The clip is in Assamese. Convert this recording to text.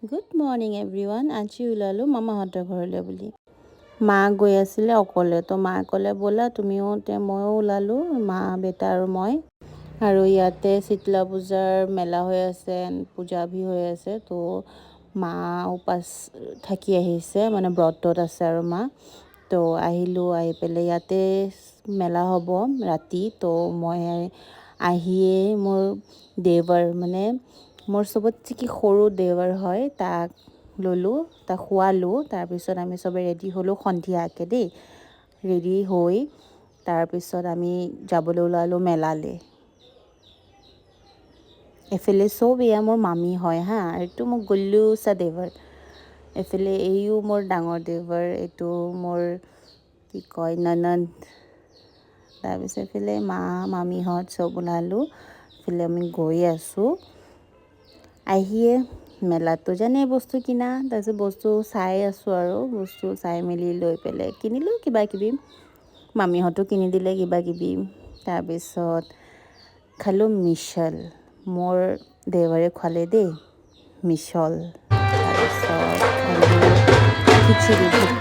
Good morning everyone. আজি ওলালোঁ মামাহঁতৰ ঘৰলৈ বুলি। মা গৈ আছিলে অকলে, তো মায়ে ক'লে ব'লা তুমিও, ময়ো ওলালোঁ, মা বেটা আৰু মই। আৰু ইয়াতে শীতলা পূজাৰ মেলা হৈ আছে, পূজাভি হৈ আছে। তো মা উপাস থাকি আহিছে, মানে ব্ৰতত আছে আৰু মা। তো আহিলোঁ, আহি পেলাই ইয়াতে মেলা হ'ব ৰাতি। তো মই আহিয়ে মোৰ দেৱৰ, মানে মোৰ চবতছে কি সৰু দেৱৰ হয়, তাক ল'লোঁ, তাক খোৱালোঁ। তাৰপিছত আমি চবে ৰেডি হ'লোঁ সন্ধিয়াকৈ দেই। ৰেডি হৈ তাৰপিছত আমি যাবলৈ ওলালোঁ মেলালৈ। এফালে চব এয়া মোৰ মামী হয় হা, এইটো মোৰ গল্লুচা দেৱৰ। এফালে এইও মোৰ ডাঙৰ দেৱৰ, এইটো মোৰ কি কয় ননন্দ। তাৰপিছত এইফালে মা মামীহঁত চব ওলালোঁ। এইফালে আমি গৈ আছোঁ। আহিয়ে মেলাতো জানে বস্তু কিনা, তাৰপিছত বস্তু চাই আছোঁ আৰু বস্তু চাই মেলি লৈ পেলাই কিনিলোঁ কিবা কিবি। মামীহঁতো কিনি দিলে কিবা কিবি। তাৰপিছত খালোঁ মিছল, মোৰ দেৱৰে খোৱালে দেই মিছল। তাৰপিছত খালোঁ খিচিৰি, ভোক